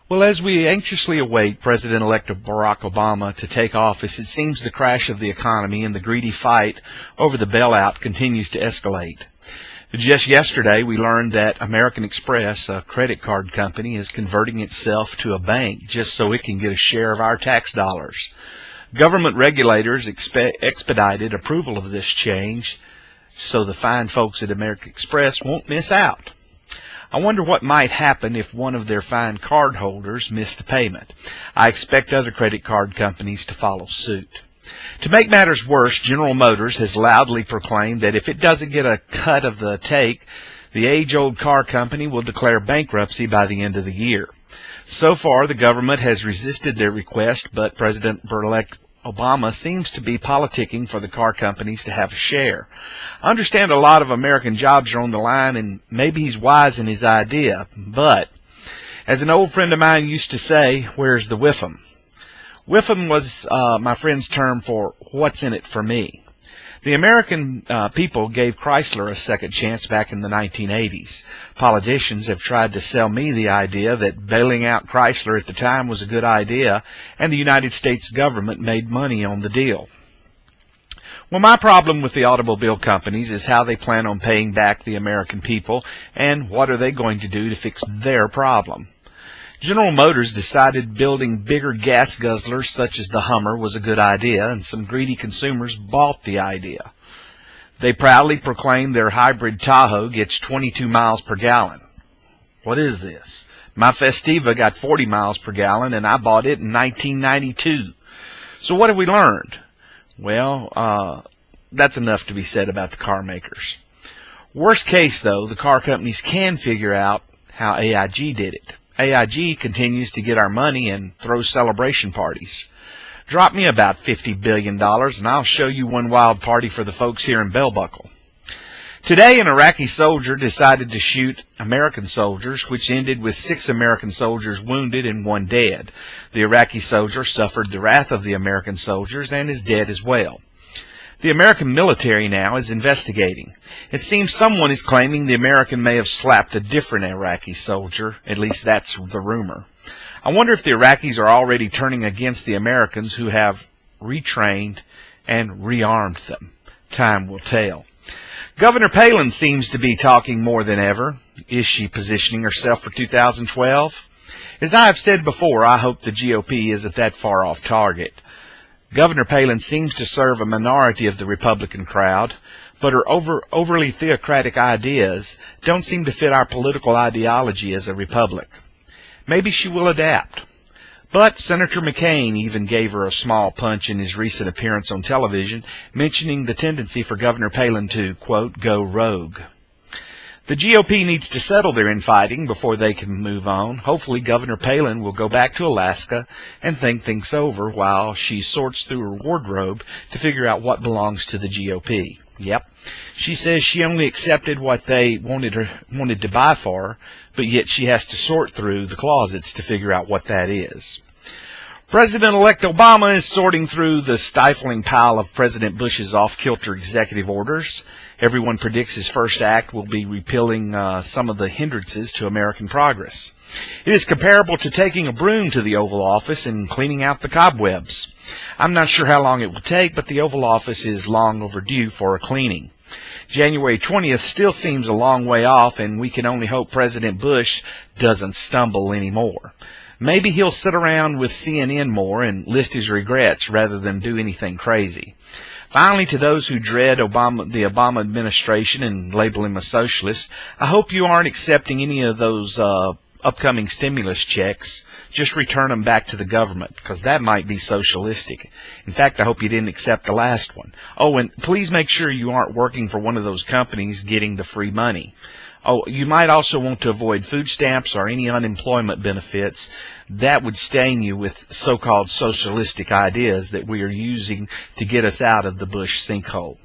Well, as we anxiously await President-elect Barack Obama to take office, it seems the crash of the economy and the greedy fight over the bailout continues to escalate. Just yesterday, we learned that American Express, a credit card company, is converting itself to a bank just so it can get a share of our tax dollars. Government regulators expedited approval of this change so the fine folks at American Express won't miss out. I wonder what might happen if one of their fine cardholders missed a payment. I expect other credit card companies to follow suit. To make matters worse, General Motors has loudly proclaimed that if it doesn't get a cut of the take, the age-old car company will declare bankruptcy by the end of the year. So far, the government has resisted their request, but President-elect Obama seems to be politicking for the car companies to have a share. I understand a lot of American jobs are on the line, and maybe he's wise in his idea, but as an old friend of mine used to say, where's the whiffum? Whiffum was my friend's term for what's in it for me. The American people gave Chrysler a second chance back in the 1980s. Politicians have tried to sell me the idea that bailing out Chrysler at the time was a good idea, and the United States government made money on the deal. Well, my problem with the automobile companies is how they plan on paying back the American people, and what are they going to do to fix their problem. General Motors decided building bigger gas guzzlers such as the Hummer was a good idea, and some greedy consumers bought the idea. They proudly proclaimed their hybrid Tahoe gets 22 miles per gallon. What is this? My Festiva got 40 miles per gallon, and I bought it in 1992. So what have we learned? Well, that's enough to be said about the car makers. Worst case, though, the car companies can figure out how AIG did it. AIG continues to get our money and throws celebration parties. Drop me about $50 billion and I'll show you one wild party for the folks here in Bell Buckle. Today, an Iraqi soldier decided to shoot American soldiers, which ended with 6 American soldiers wounded and 1 dead. The Iraqi soldier suffered the wrath of the American soldiers and is dead as well. The American military now is investigating. It seems someone is claiming the American may have slapped a different Iraqi soldier. At least that's the rumor. I wonder if the Iraqis are already turning against the Americans who have retrained and rearmed them. Time will tell. Governor Palin seems to be talking more than ever. Is she positioning herself for 2012? As I have said before, I hope the GOP isn't that far off target. Governor Palin seems to serve a minority of the Republican crowd, but her overly theocratic ideas don't seem to fit our political ideology as a republic. Maybe she will adapt. But Senator McCain even gave her a small punch in his recent appearance on television, mentioning the tendency for Governor Palin to, quote, go rogue. The GOP needs to settle their infighting before they can move on. Hopefully Governor Palin will go back to Alaska and think things over while she sorts through her wardrobe to figure out what belongs to the GOP. Yep, she says she only accepted what they wanted to buy for her, but yet she has to sort through the closets to figure out what that is. President-elect Obama is sorting through the stifling pile of President Bush's off-kilter executive orders. Everyone predicts his first act will be repealing some of the hindrances to American progress. It is comparable to taking a broom to the Oval Office and cleaning out the cobwebs. I'm not sure how long it will take, but the Oval Office is long overdue for a cleaning. January 20th still seems a long way off, and we can only hope President Bush doesn't stumble anymore. Maybe he'll sit around with CNN more and list his regrets rather than do anything crazy. Finally, to those who dread the Obama administration and label him a socialist, I hope you aren't accepting any of those upcoming stimulus checks. Just return them back to the government, because that might be socialistic. In fact, I hope you didn't accept the last one. Oh, and please make sure you aren't working for one of those companies getting the free money. Oh, you might also want to avoid food stamps or any unemployment benefits. That would stain you with so-called socialistic ideas that we are using to get us out of the Bush sinkhole.